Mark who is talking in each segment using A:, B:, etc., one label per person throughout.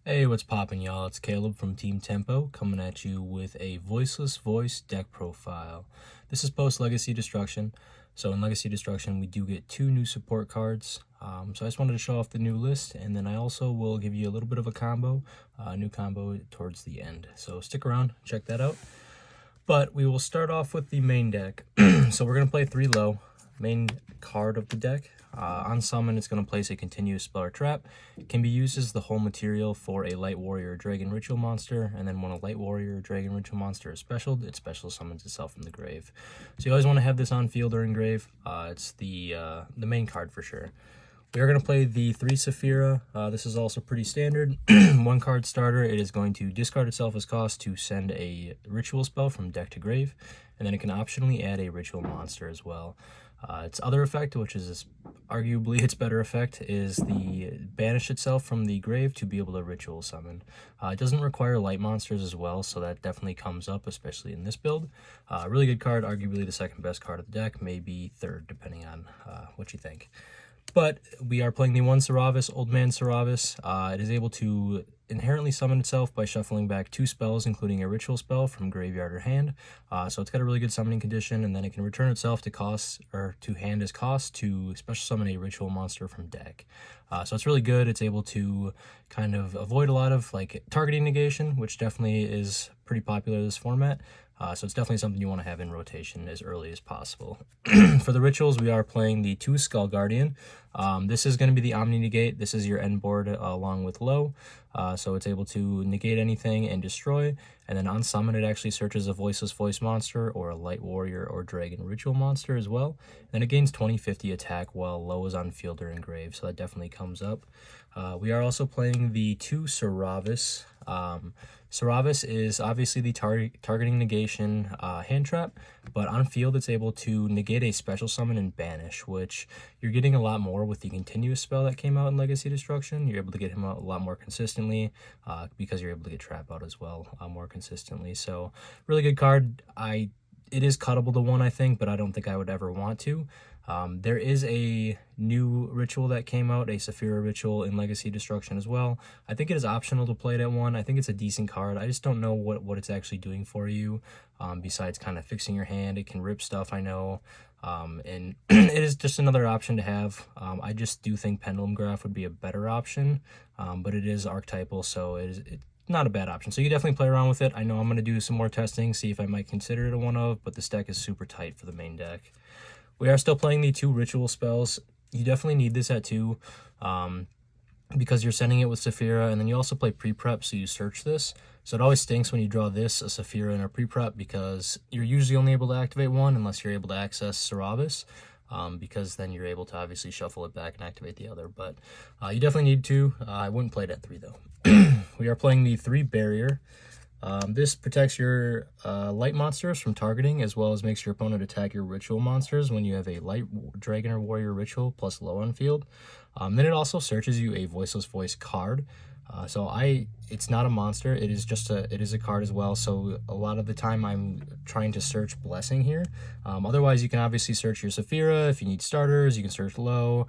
A: Hey, what's poppin', y'all? It's Caleb from Team Tempo coming at you with a Voiceless Voice Deck profile. This is post-Legacy Destruction. So in Legacy Destruction, we do get 2 new support cards. So I just wanted to show off the new list, and then I also will give you a little bit of a combo, new combo towards the end. So stick around, check that out. But we will start off with the main deck. So we're going to play 3 low. Main card of the deck. On summon, it's going to place a continuous spell or trap. It can be used as the whole material for a Light Warrior or Dragon Ritual monster, and then when a Light Warrior or Dragon Ritual monster is special, it special summons itself from the grave. So you always want to have this on field or in grave. It's the main card for sure. We are going to play the 3 Saphira. This is also pretty standard. 1 card starter. It is going to discard itself as cost to send a ritual spell from deck to grave, and then it can optionally add a ritual monster as well. Its other effect, which is arguably its better effect, is the banish itself from the grave to be able to ritual summon. It doesn't require light monsters as well, so that definitely comes up, especially in this build. Really good card, arguably the second best card of the deck, maybe third, depending on what you think. But we are playing the 1 Saravis, Old Man Saravis. It is able to inherently summon itself by shuffling back 2 spells, including a ritual spell from graveyard or hand. So it's got a really good summoning condition, and then it can return itself to cost or to hand as cost to special summon a ritual monster from deck. So it's really good. It's able to kind of avoid a lot of like targeting negation, which definitely is pretty popular in this format. So it's definitely something you want to have in rotation as early as possible. For the rituals, we are playing the 2 Skull Guardian. This is going to be the Omni Negate. This is your end board along with low. So it's able to negate anything and destroy. And then on summon, it actually searches a Voiceless Voice monster or a Light Warrior or Dragon Ritual monster as well. And then it gains 20/50 attack while low is on field or engraved. So that definitely comes up. We are also playing the 2 Saravis. Saravis is obviously the targeting negation hand trap, but on field it's able to negate a special summon and banish, which you're getting a lot more with the continuous spell that came out in Legacy Destruction. You're able to get him out a lot more consistently because you're able to get trap out as well more consistently. So really good card. It is cuttable to 1, I think, but I don't think I would ever want to. There is a new ritual that came out, a Saphira ritual in Legacy Destruction as well. I think it is optional to play it at 1. I think it's a decent card. I just don't know what it's actually doing for you, besides kind of fixing your hand. It can rip stuff, I know, and it is just another option to have. I just do think Pendulum Graph would be a better option, but it is archetypal, so it's not a bad option. So you definitely play around with it. I know I'm going to do some more testing, see if I might consider it a 1-of, but this deck is super tight for the main deck. We are still playing the 2 ritual spells. You definitely need this at 2 because you're sending it with Saphira, and then you also play pre-prep, so you search this. So it always stinks when you draw this, a Saphira, and a pre-prep, because you're usually only able to activate 1 unless you're able to access Saravis, because then you're able to obviously shuffle it back and activate the other. But you definitely need 2. I wouldn't play it at 3, though. We are playing the 3 Barrier. This protects your light monsters from targeting, as well as makes your opponent attack your ritual monsters when you have a light dragon or warrior ritual plus low on field. Then it also searches you a Voiceless Voice card. It's not a monster, it is a card as well, so a lot of the time I'm trying to search Blessing here. Otherwise you can obviously search your Saphira if you need starters, you can search low,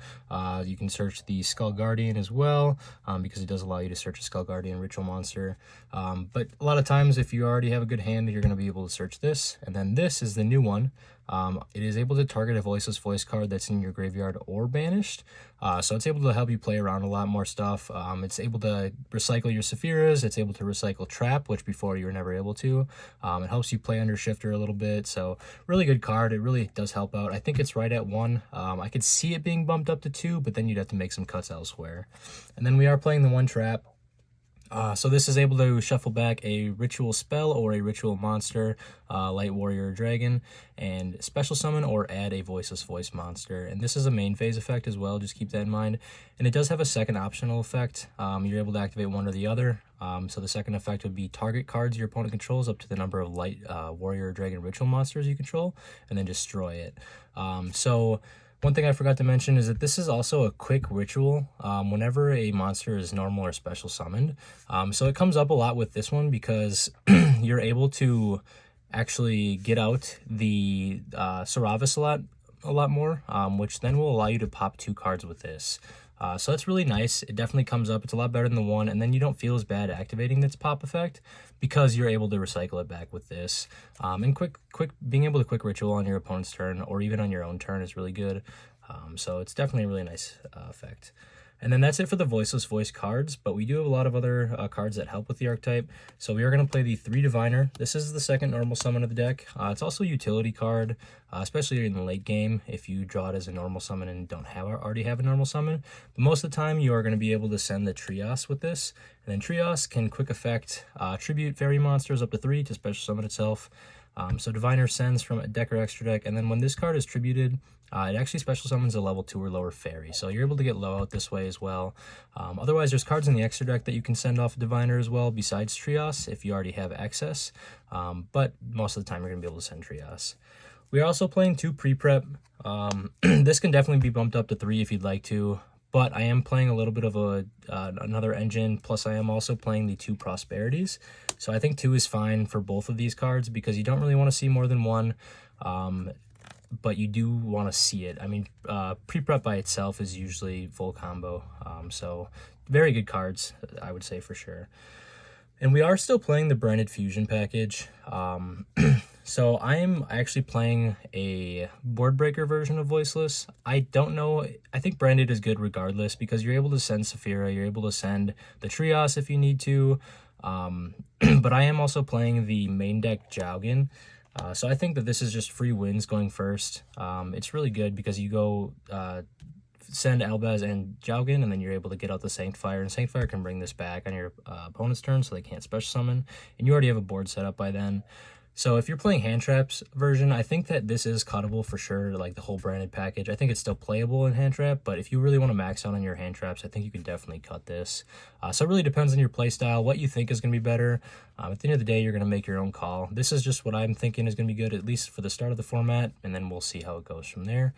A: you can search the Skull Guardian as well, because it does allow you to search a Skull Guardian ritual monster. But a lot of times if you already have a good hand, you're going to be able to search this, and then this is the new one. It is able to target a Voiceless Voice card that's in your graveyard or banished, so it's able to help you play around a lot more stuff. It's able to recycle your Saphiras, it's able to recycle Trap, which before you were never able to. It helps you play under Shifter a little bit, so really good card. It really does help out. I think it's right at 1. I could see it being bumped up to 2, but then you'd have to make some cuts elsewhere. And then we are playing the 1 Trap. So this is able to shuffle back a ritual spell or a ritual monster, Light Warrior or Dragon, and special summon or add a Voiceless Voice monster. And this is a main phase effect as well, just keep that in mind. And it does have a second optional effect. You're able to activate 1 or the other. So the second effect would be target cards your opponent controls up to the number of Light Warrior or Dragon ritual monsters you control, and then destroy it. One thing I forgot to mention is that this is also a quick ritual whenever a monster is normal or special summoned. So it comes up a lot with this one because you're able to actually get out the Saravis a lot more, which then will allow you to pop 2 cards with this. So that's really nice. It definitely comes up. It's a lot better than the one, and then you don't feel as bad activating its pop effect because you're able to recycle it back with this. And being able to quick ritual on your opponent's turn or even on your own turn is really good. So it's definitely a really nice effect. And then that's it for the Voiceless Voice cards, but we do have a lot of other cards that help with the archetype. So we are going to play the 3 Diviner. This is the second normal summon of the deck. It's also a utility card, especially in the late game if you draw it as a normal summon and don't already have a normal summon. But most of the time you are going to be able to send the Trios with this. And then Trios can quick effect tribute fairy monsters up to 3 to special summon itself. So Diviner sends from a deck or extra deck, and then when this card is tributed, it actually special summons a level 2 or lower fairy, so you're able to get low out this way as well. Otherwise, there's cards in the extra deck that you can send off Diviner as well, besides Trios, if you already have access, but most of the time you're going to be able to send Trios. We are also playing 2 pre-prep. This can definitely be bumped up to 3 if you'd like to, but I am playing a little bit of another engine, plus I am also playing the 2 Prosperities. So I think 2 is fine for both of these cards because you don't really want to see more than one, but you do want to see it. I mean, pre-prep by itself is usually full combo, so very good cards, I would say for sure. And we are still playing the branded fusion package. So I am actually playing a board breaker version of Voiceless. I don't know, I think branded is good regardless because you're able to send Saphira, you're able to send the Trios if you need to, but I am also playing the main deck Jowgen. So I think that this is just free wins going first. It's really good because you go send Elbaz and Jowgen, and then you're able to get out the Sanctifier, and Sanctifier can bring this back on your opponent's turn so they can't special summon, and you already have a board set up by then. So if you're playing hand traps version, I think that this is cuttable for sure, like the whole branded package. I think it's still playable in hand trap, but if you really want to max out on your hand traps, I think you can definitely cut this. So it really depends on your play style, what you think is going to be better. At the end of the day, you're going to make your own call. This is just what I'm thinking is going to be good, at least for the start of the format, and then we'll see how it goes from there.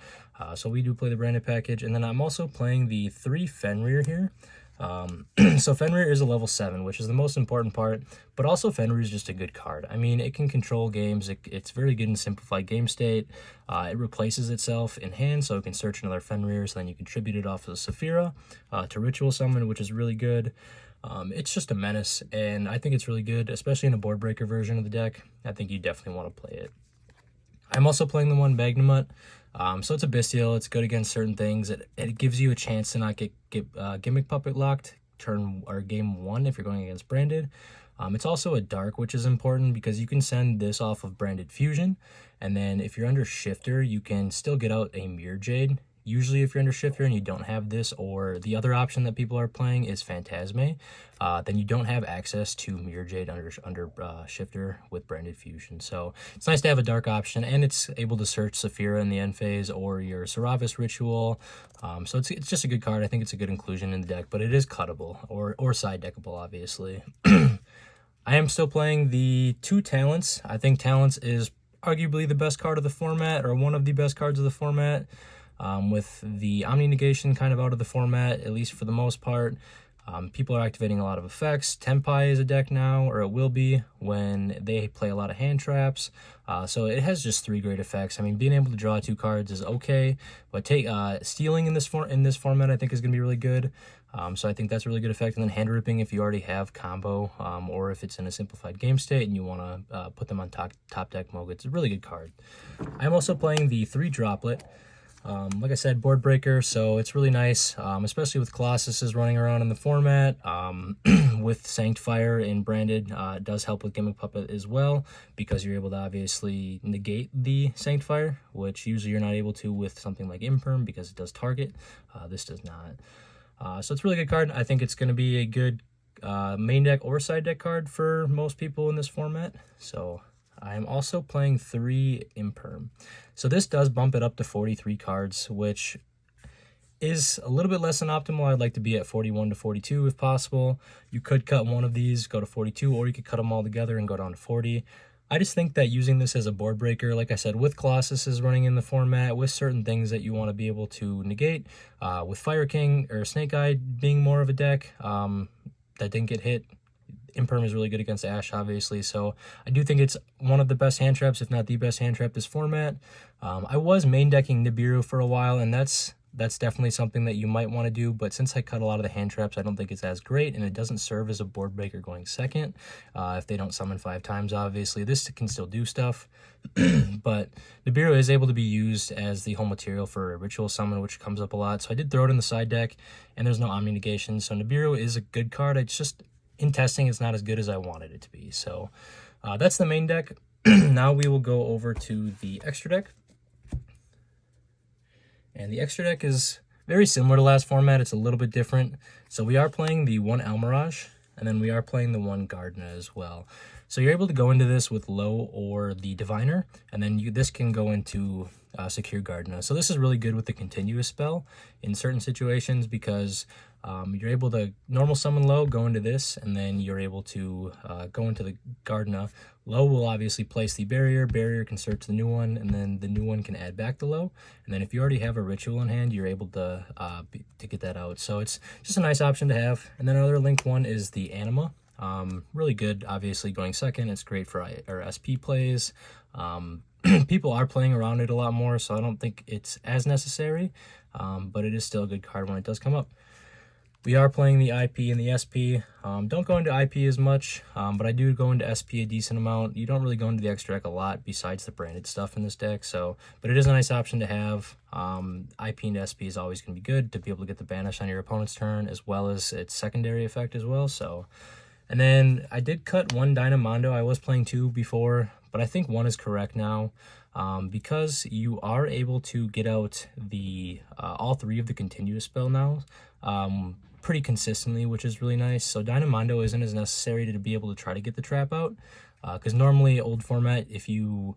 A: So we do play the branded package, and then I'm also playing the 3 Fenrir here. So Fenrir is a level 7, which is the most important part, but also Fenrir is just a good card. I mean, it can control games. It's very good in simplified game state. It replaces itself in hand, so it can search another Fenrir, so then you can tribute it off of Saphira to ritual summon, which is really good. It's just a menace, and I think it's really good, especially in a board breaker version of the deck. I think you definitely want to play it. I'm also playing the 1 Magnamut. So it's a bestial. It's good against certain things. It gives you a chance to not get Gimmick Puppet locked turn or game 1 if you're going against branded. It's also a dark, which is important because you can send this off of branded fusion, and then if you're under shifter, you can still get out a Mirror Jade. Usually if you're under shifter and you don't have this, or the other option that people are playing is Phantasme, then you don't have access to Mirror Jade under shifter with branded fusion. So it's nice to have a dark option, and it's able to search Saphira in the end phase or your Saravis ritual. So it's just a good card. I think it's a good inclusion in the deck, but it is cuttable or side deckable, obviously. I am still playing the 2 Talents. I think Talents is arguably the best card of the format, or one of the best cards of the format. With the Omni Negation kind of out of the format, at least for the most part. People are activating a lot of effects. Tempai is a deck now, or it will be, when they play a lot of hand traps. So it has just 3 great effects. I mean, being able to draw 2 cards is okay, but stealing in this format I think is going to be really good. So I think that's a really good effect. And then hand ripping if you already have combo, or if it's in a simplified game state and you want to put them on top deck mode. It's a really good card. I'm also playing the 3 Droplet. Like I said, board breaker, so it's really nice, especially with Colossuses running around in the format. With Sanctifier and branded, it does help with Gimmick Puppet as well, because you're able to obviously negate the Sanctifier, which usually you're not able to with something like Imperm because it does target. This does not. So it's a really good card. I think it's going to be a good main deck or side deck card for most people in this format. So I'm also playing 3 Imperm. So this does bump it up to 43 cards, which is a little bit less than optimal. I'd like to be at 41 to 42 if possible. You could cut one of these, go to 42, or you could cut them all together and go down to 40. I just think that using this as a board breaker, like I said, with Colossuses running in the format, with certain things that you want to be able to negate, with Fire King or Snake Eye being more of a deck that didn't get hit, Imperm is really good against Ash, obviously, so I do think it's one of the best hand traps, if not the best hand trap this format. I was main decking Nibiru for a while, and that's that's definitely something that you might want to do, but since I cut a lot of the hand traps, I don't think it's as great, and it doesn't serve as a board breaker going second. If they don't summon 5 times, obviously, this can still do stuff. But Nibiru is able to be used as the whole material for a ritual summon, which comes up a lot. So I did throw it in the side deck, and there's no Omni negation. So Nibiru is a good card. It's just, in testing, it's not as good as I wanted it to be. So that's the main deck. Now we will go over to the extra deck. And the extra deck is very similar to last format. It's a little bit different. So we are playing the 1 Almirage, and then we are playing the 1 Gardena as well. So you're able to go into this with Low or the Diviner, and then this can go into Secure Gardena. So this is really good with the continuous spell in certain situations, because you're able to normal summon Low, go into this, and then you're able to go into the Gardena. Low will obviously place the barrier can search the new one, and then the new one can add back the Low. And then if you already have a ritual in hand, you're able to get that out. So it's just a nice option to have. And then another linked one is the Anima. Really good, obviously, going second. It's great for our SP plays. People are playing around it a lot more, so I don't think it's as necessary, but it is still a good card when it does come up. We are playing the IP and the SP. Don't go into IP as much, but I do go into SP a decent amount. You don't really go into the extra deck a lot besides the branded stuff in this deck, but it is a nice option to have. IP and SP is always going to be good to be able to get the banish on your opponent's turn, as well as its secondary effect as well. And then I did cut 1 Dynamondo. I was playing 2 before, but I think 1 is correct now, because you are able to get out the all 3 of the continuous spell now pretty consistently, which is really nice. So Dynamondo isn't as necessary to be able to try to get the trap out, because normally old format, if you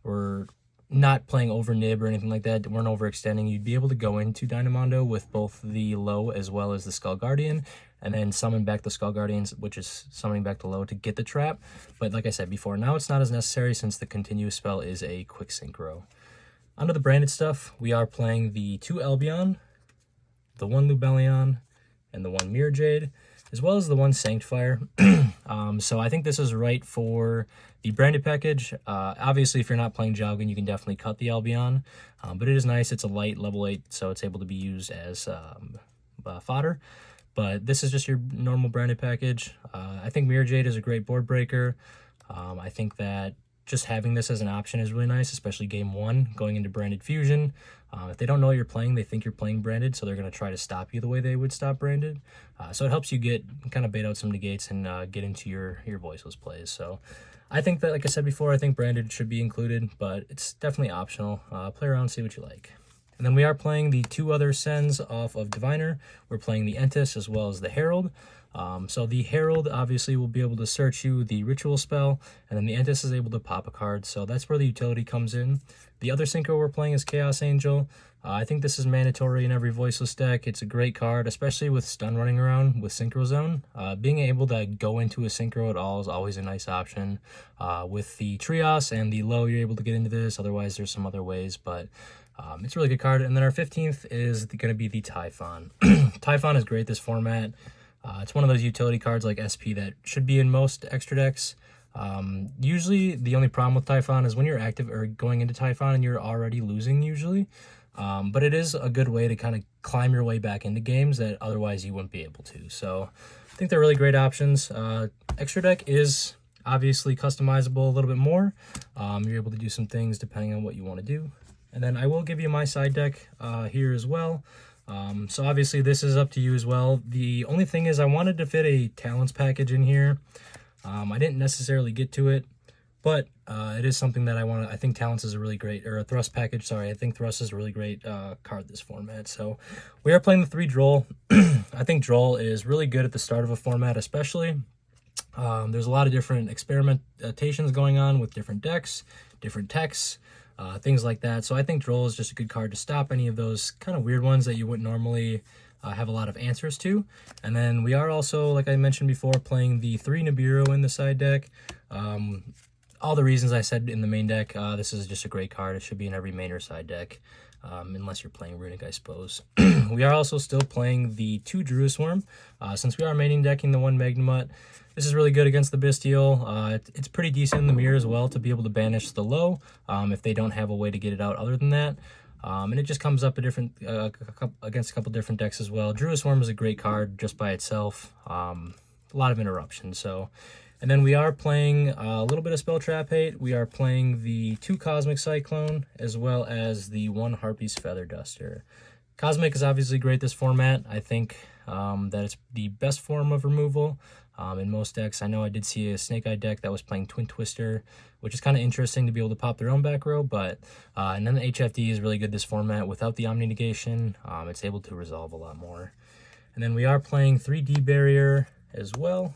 A: were not playing over nib or anything like that, weren't overextending, you'd be able to go into Dynamondo with both the Low as well as the Skull Guardian, and then summon back the Skull Guardians, which is summoning back the Low to get the trap. But like I said before, now it's not as necessary since the continuous spell is a quick synchro. Onto the branded stuff, we are playing the 2 Albion, the 1 Lubellion, and the 1 Mirror Jade, as well as the 1 Sanctifier. So I think this is right for the branded package. Obviously, if you're not playing Jowgen, you can definitely cut the Albion, but it is nice. It's a light level 8, so it's able to be used as fodder. But this is just your normal branded package. I think Mirror Jade is a great board breaker. I think that just having this as an option is really nice, especially game 1, going into branded fusion. If they don't know what you're playing, they think you're playing branded, so they're going to try to stop you the way they would stop branded. So it helps you kind of bait out some negates and get into your voiceless plays. So I think that, like I said before, I think branded should be included, but it's definitely optional. Play around, see what you like. And then we are playing the 2 other Sens off of Diviner. We're playing the Entis as well as the Herald. So the Herald obviously will be able to search you the ritual spell, and then the Entis is able to pop a card, so that's where the utility comes in. The other synchro we're playing is Chaos Angel. I think this is mandatory in every voiceless deck. It's a great card, especially with stun running around with Synchro Zone. Being able to go into a synchro at all is always a nice option. With the Trios and the Low, you're able to get into this. Otherwise, there's some other ways, but it's a really good card. And then our 15th is going to be the Typhon. Typhon is great this format. It's one of those utility cards like SP that should be in most extra decks. Usually the only problem with Typhon is when you're active or going into Typhon and you're already losing usually. But it is a good way to kind of climb your way back into games that otherwise you wouldn't be able to. So I think they're really great options. Extra deck is obviously customizable a little bit more. You're able to do some things depending on what you want to do. And then I will give you my side deck here as well. So obviously this is up to you as well. The only thing is I wanted to fit a Talents package in here. I didn't necessarily get to it, but it is something that I think Talents is a really great, or a Thrust package, sorry. I think Thrust is a really great card this format. So we are playing the 3 Droll. I think Droll is really good at the start of a format especially. There's a lot of different experimentations going on with different decks, different techs, things like that. So I think Droll is just a good card to stop any of those kind of weird ones that you wouldn't normally have a lot of answers to. And then we are also, like I mentioned before, playing the 3 Nibiru in the side deck. All the reasons I said in the main deck, this is just a great card. It should be in every main or side deck, unless you're playing Runic, I suppose. We are also still playing the 2 Druisworm. Since we are maining decking the 1 Magnemut, this is really good against the Bestial. It's pretty decent in the mirror as well to be able to banish the Low if they don't have a way to get it out other than that. And it just comes up against a couple different decks as well. Druid Swarm is a great card just by itself. A lot of interruption. So, and then we are playing a little bit of Spell Trap Hate. We are playing the 2 Cosmic Cyclone as well as the 1 Harpy's Feather Duster. Cosmic is obviously great this format. I think that it's the best form of removal in most decks. I know I did see a Snake Eye deck that was playing Twin Twister, which is kind of interesting to be able to pop their own back row, but and then the HFD is really good this format. Without the Omni Negation, it's able to resolve a lot more. And then we are playing 3 D Barrier as well.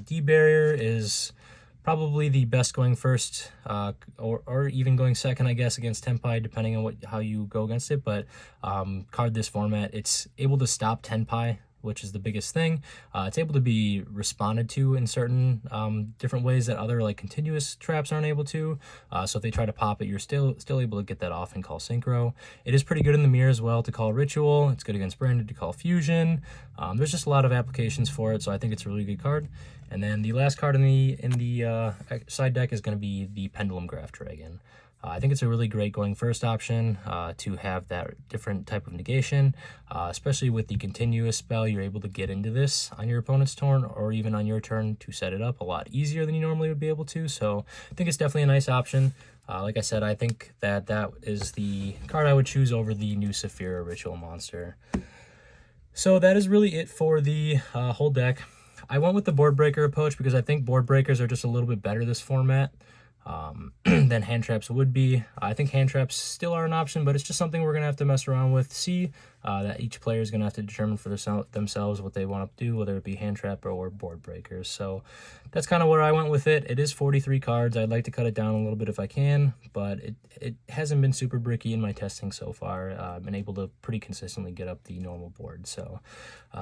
A: D Barrier is probably the best going first, or even going second, I guess, against Tenpai, depending on how you go against it. But card this format, it's able to stop Tenpai, which is the biggest thing. It's able to be responded to in certain different ways that other like continuous traps aren't able to. So if they try to pop it, you're still able to get that off and call Synchro. It is pretty good in the mirror as well to call Ritual. It's good against Branded to call Fusion. There's just a lot of applications for it, so I think it's a really good card. And then the last card in the side deck is going to be the Pendulum Graph Dragon. I think it's a really great going first option to have that different type of negation, especially with the continuous spell. You're able to get into this on your opponent's turn or even on your turn to set it up a lot easier than you normally would be able to. So I think it's definitely a nice option. Like I said, I think that is the card I would choose over the new Saphira Ritual Monster. So that is really it for the whole deck. I went with the Board Breaker approach because I think Board Breakers are just a little bit better this format than hand traps would be. I think hand traps still are an option, but it's just something we're going to have to mess around with, see that each player is going to have to determine for themselves what they want to do, whether it be hand trap or board breakers. So that's kind of where I went with it. It is 43 cards. I'd like to cut it down a little bit if I can, but it hasn't been super bricky in my testing so far. I've been able to pretty consistently get up the normal board. So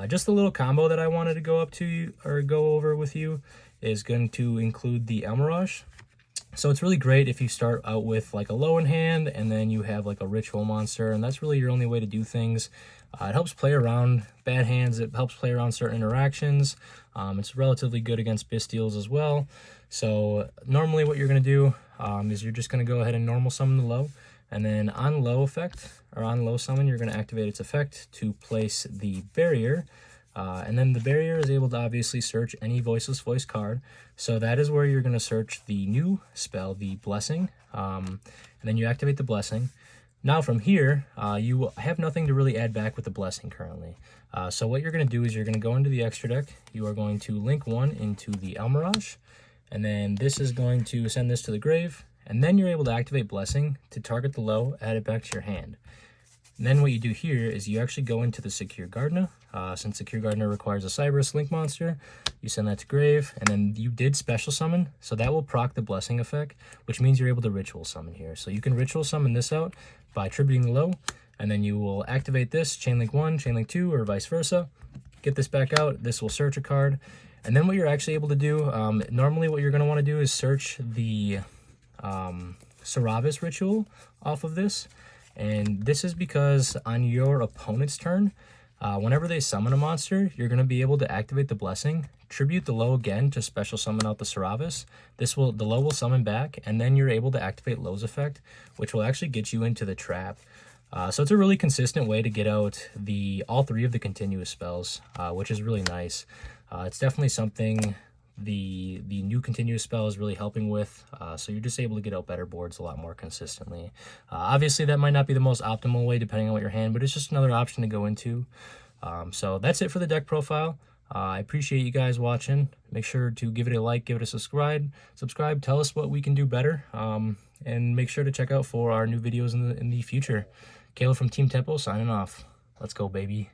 A: just a little combo that I wanted to go over with you is going to include the El Mirage. So it's really great if you start out with like a low in hand and then you have like a ritual monster, and that's really your only way to do things. It helps play around bad hands. It helps play around certain interactions. It's relatively good against Bystials as well. So normally what you're going to do is you're just going to go ahead and normal summon the low, and then on low effect or on low summon, you're going to activate its effect to place the barrier. And then the barrier is able to obviously search any Voiceless Voice card. So that is where you're going to search the new spell, the Blessing. And then you activate the Blessing. Now from here, you have nothing to really add back with the Blessing currently. So what you're going to do is you're going to go into the extra deck. You are going to link 1 into the El Mirage. And then this is going to send this to the grave. And then you're able to activate Blessing to target the low, add it back to your hand. And then what you do here is you actually go into the Secure Gardener. Since Secure Gardener requires a Cyberus Link monster, you send that to grave, and then you did special summon, so that will proc the Blessing effect, which means you're able to ritual summon here. So you can ritual summon this out by tributing the low, and then you will activate this, Chain Link 1, Chain Link 2, or vice versa. Get this back out, this will search a card, and then what you're actually able to do, normally what you're going to want to do is search the Saravis Ritual off of this. And this is because on your opponent's turn, whenever they summon a monster, you're going to be able to activate the Blessing, tribute the low again to special summon out the Saravis. The low will summon back, and then you're able to activate low's effect, which will actually get you into the trap. So it's a really consistent way to get out all 3 of the continuous spells, which is really nice. It's definitely something the new continuous spell is really helping with, so you're just able to get out better boards a lot more consistently. Obviously that might not be the most optimal way depending on what your hand, but it's just another option to go into. So that's it for the deck profile. I appreciate you guys watching. Make sure to give it a like, give it a subscribe, tell us what we can do better, and make sure to check out for our new videos in the future. Kaleb from Team Tempo signing off. Let's go, baby.